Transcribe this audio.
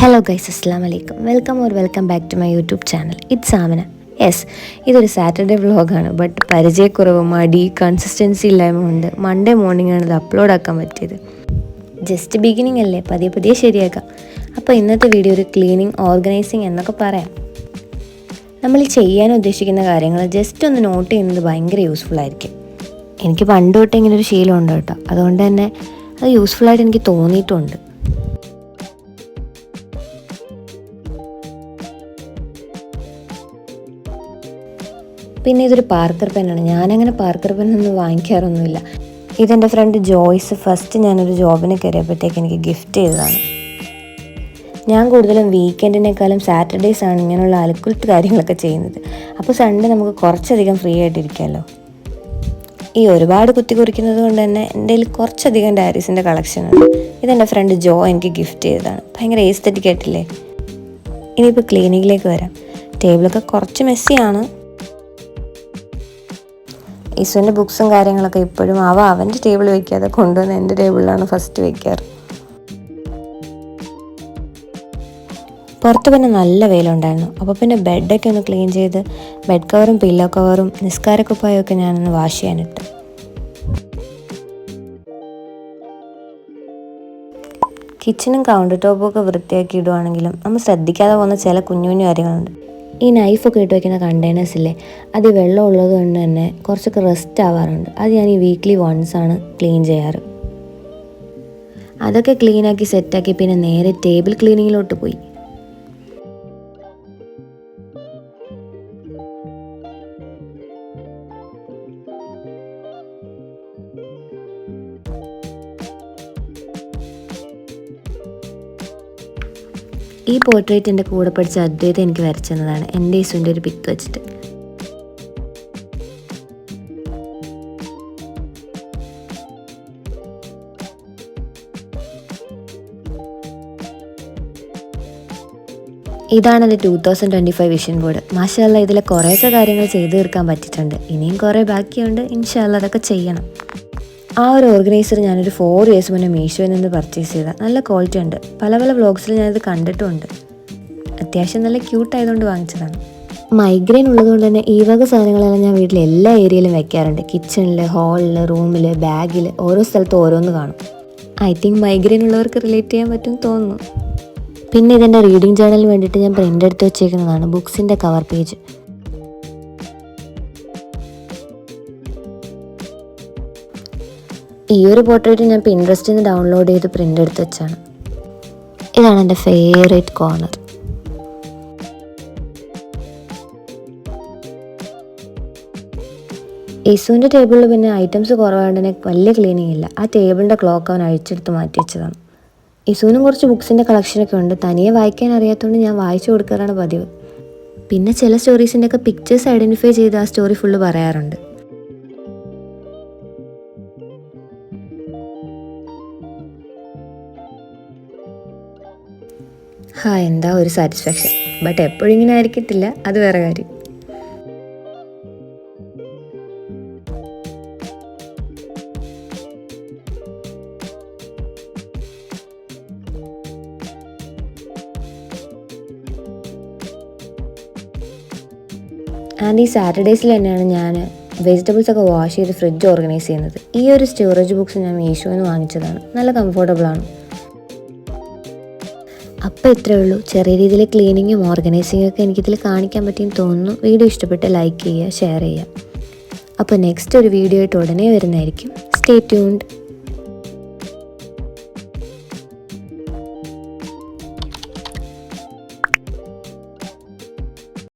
Hello guys, അസ്സലാമു അലൈക്കും. Welcome back to my YouTube channel. It's Amina. ഇതൊരു സാറ്റർഡേ വ്ളോഗാണ്. ബട്ട് പരിചയക്കുറവ്, മടി, കൺസിസ്റ്റൻസി ഇല്ലായ്മ കൊണ്ട് മൺഡേ മോർണിംഗ് ആണ് ഇത് അപ്ലോഡ് ആക്കാൻ പറ്റിയത്. ജസ്റ്റ് ബിഗിനിങ് അല്ലേ, പതിയെ ശരിയാക്കാം. അപ്പോൾ ഇന്നത്തെ വീഡിയോ ഒരു ക്ലീനിങ്, ഓർഗനൈസിങ് എന്നൊക്കെ പറയാം. നമ്മൾ ചെയ്യാൻ ഉദ്ദേശിക്കുന്ന കാര്യങ്ങൾ ജസ്റ്റ് ഒന്ന് നോട്ട് ചെയ്യുന്നത് ഭയങ്കര യൂസ്ഫുൾ ആയിരിക്കും. എനിക്ക് പണ്ട് തൊട്ട് ഇങ്ങനെ ഒരു ശീലമുണ്ട് കേട്ടോ. അതുകൊണ്ട് തന്നെ അത് യൂസ്ഫുള്ളായിട്ട് എനിക്ക് തോന്നിയിട്ടുമുണ്ട്. പിന്നെ ഇതൊരു പാർക്കർ പെന്നാണ്. ഞാനങ്ങനെ പാർക്കർ പെന്നൊന്നും വാങ്ങിക്കാറൊന്നുമില്ല. ഇതെൻ്റെ ഫ്രണ്ട് ജോയ്സ് ഫസ്റ്റ് ഞാനൊരു ജോബിന് കയറിയപ്പോഴത്തേക്ക് എനിക്ക് ഗിഫ്റ്റ് ചെയ്തതാണ്. ഞാൻ കൂടുതലും വീക്കെൻഡിനേക്കാളും സാറ്റർഡേയ്സാണ് ഇങ്ങനെയുള്ള അലക്കുലത്ത് കാര്യങ്ങളൊക്കെ ചെയ്യുന്നത്. അപ്പോൾ സൺഡേ നമുക്ക് കുറച്ചധികം ഫ്രീ ആയിട്ടിരിക്കാമല്ലോ. ഈ ഒരുപാട് കുത്തി കുറിക്കുന്നത് കൊണ്ട് തന്നെ എൻ്റെ കയ്യിൽ കുറച്ചധികം ഡയറീസിൻ്റെ കളക്ഷനുണ്ട്. ഇതെൻ്റെ ഫ്രണ്ട് ജോ എനിക്ക് ഗിഫ്റ്റ് ചെയ്തതാണ്. ഭയങ്കര എസ്തെറ്റിക് ആയിട്ടില്ലേ. ഇനിയിപ്പോൾ ക്ലീനിങ്ങിലേക്ക് വരാം. ടേബിളൊക്കെ കുറച്ച് മെസ്സിയാണ്. ഈശോൻ്റെ ബുക്സും കാര്യങ്ങളൊക്കെ ഇപ്പോഴും അവൻ്റെ ടേബിൾ വയ്ക്കാതെ കൊണ്ടുവന്ന് എൻ്റെ ടേബിളിലാണ് ഫസ്റ്റ് വയ്ക്കാറ്. പുറത്ത് പിന്നെ നല്ല വെയിലുണ്ടായിരുന്നു. അപ്പോൾ പിന്നെ ബെഡൊക്കെ ഒന്ന് ക്ലീൻ ചെയ്ത് ബെഡ് കവറും പില്ലോ കവറും നിസ്കാരക്കുപ്പായൊക്കെ ഞാനൊന്ന് വാഷ് ചെയ്യാനിട്ട്. കിച്ചണും കൗണ്ടർ ടോപ്പും ഒക്കെ വൃത്തിയാക്കി ഇടുവാണെങ്കിലും നമ്മൾ ശ്രദ്ധിക്കാതെ പോകുന്ന ചില കുഞ്ഞു കുഞ്ഞു കാര്യങ്ങളുണ്ട്. ഈ നൈഫൊക്കെ ഇട്ട് വയ്ക്കുന്ന കണ്ടെയ്നേഴ്സ് ഇല്ലേ, അത് വെള്ളം ഉള്ളത് കൊണ്ട് തന്നെ കുറച്ചൊക്കെ റെസ്റ്റ് ആവാറുണ്ട്. അത് ഞാൻ ഈ വീക്ക്ലി വൺസാണ് ക്ലീൻ ചെയ്യാറ്. അതൊക്കെ ക്ലീനാക്കി സെറ്റാക്കി പിന്നെ നേരെ ടേബിൾ ക്ലീനിങ്ങിലോട്ട് പോയി. ഈ പോർട്രേറ്റ് എൻ്റെ കൂടെ പഠിച്ച അദ്വൈത എനിക്ക് വരച്ചെന്നതാണ്, എൻ്റെ ഈസുവിൻ്റെ ഒരു പിക്ക് വെച്ചിട്ട്. ഇതാണ് എൻ്റെ 2025 വിഷൻ ബോർഡ്. മാഷാഅല്ലാഹ്, ഇതിലെ കുറേയൊക്കെ കാര്യങ്ങൾ ചെയ്തു തീർക്കാൻ പറ്റിയിട്ടുണ്ട്. ഇനിയും കുറേ ബാക്കിയുണ്ട്. ഇൻഷാഅല്ലാഹ് അതൊക്കെ ചെയ്യണം. ആ ഒരു ഓർഗനൈസർ ഞാനൊരു 4 ഇയേഴ്സ് മുന്നേ മീഷോയിൽ നിന്ന് പർച്ചേസ് ചെയ്ത. നല്ല ക്വാളിറ്റി ഉണ്ട്. പല വ്ളോഗ്സിൽ ഞാനിത് കണ്ടിട്ടുമുണ്ട്. അത്യാവശ്യം നല്ല ക്യൂട്ടായതുകൊണ്ട് വാങ്ങിച്ചതാണ്. മൈഗ്രെയിൻ ഉള്ളതുകൊണ്ട് തന്നെ ഈ വക സാധനങ്ങളെല്ലാം ഞാൻ വീട്ടിൽ എല്ലാ ഏരിയയിലും വെക്കാറുണ്ട്. കിച്ചണിൽ, ഹാളിൽ, റൂമിൽ, ബാഗിൽ, ഓരോ സ്ഥലത്തും ഓരോന്ന് കാണും. ഐ തിങ്ക് മൈഗ്രെയിൻ ഉള്ളവർക്ക് റിലേറ്റ് ചെയ്യാൻ പറ്റും തോന്നുന്നു. പിന്നെ ഇതെൻ്റെ റീഡിങ് ജേർണലിന് വേണ്ടിയിട്ട് ഞാൻ പ്രിൻ്റ് എടുത്ത് വെച്ചേക്കുന്നതാണ് ബുക്സിൻ്റെ കവർ പേജ്. ഈ ഒരു പോർട്രേറ്റ് ഞാൻ പിൻട്രസ്റ്റിൽ നിന്ന് ഡൗൺലോഡ് ചെയ്ത് പ്രിൻ്റ് എടുത്ത് വെച്ചാണ്. ഇതാണ് എൻ്റെ ഫേവറേറ്റ് കോർണർ. ഇസുവിൻ്റെ ടേബിളിൽ പിന്നെ ഐറ്റംസ് കുറവായതുകൊണ്ട് തന്നെ വലിയ ക്ലീനിങ് ഇല്ല. ആ ടേബിളിൻ്റെ ക്ലോക്ക് അവൻ അഴിച്ചെടുത്ത് മാറ്റി വെച്ചതാണ്. ഇസുവിനും കുറച്ച് ബുക്സിൻ്റെ കളക്ഷനൊക്കെ ഉണ്ട്. തനിയെ വായിക്കാൻ അറിയാത്തതുകൊണ്ട് ഞാൻ വായിച്ചു കൊടുക്കാറാണ് പതിവ്. പിന്നെ ചില സ്റ്റോറീസിൻ്റെ ഒക്കെ പിക്ചേഴ്സ് ഐഡൻറ്റിഫൈ ചെയ്ത് ആ സ്റ്റോറി ഫുള്ള് പറയാറുണ്ട്. എന്താ ഒരു സാറ്റിസ്ഫാക്ഷൻ. ബട്ട് എപ്പോഴും ഇങ്ങനെ ആയിരിക്കത്തില്ല, അത് വേറെ കാര്യം. ആൻഡ് ഈ സാറ്റർഡേയ്സിൽ തന്നെയാണ് ഞാൻ വെജിറ്റബിൾസ് ഒക്കെ വാഷ് ചെയ്ത് ഫ്രിഡ്ജ് ഓർഗനൈസ് ചെയ്യുന്നത്. ഈ ഒരു സ്റ്റോറേജ് ബുക്സ് ഞാൻ മീഷോയിൽ നിന്ന് വാങ്ങിച്ചതാണ്. നല്ല കംഫർട്ടബിളാണ്. അപ്പോൾ ഇത്രയേ ഉള്ളൂ. ചെറിയ രീതിയിൽ ക്ലീനിങ്ങും ഓർഗനൈസിങ്ങും ഒക്കെ എനിക്കിതിൽ കാണിക്കാൻ പറ്റിയെന്ന് തോന്നുന്നു. വീഡിയോ ഇഷ്ടപ്പെട്ട് ലൈക്ക് ചെയ്യുക, ഷെയർ ചെയ്യുക. അപ്പോൾ നെക്സ്റ്റ് ഒരു വീഡിയോ ആയിട്ട് ഉടനെ വരുന്നതായിരിക്കും. Stay tuned.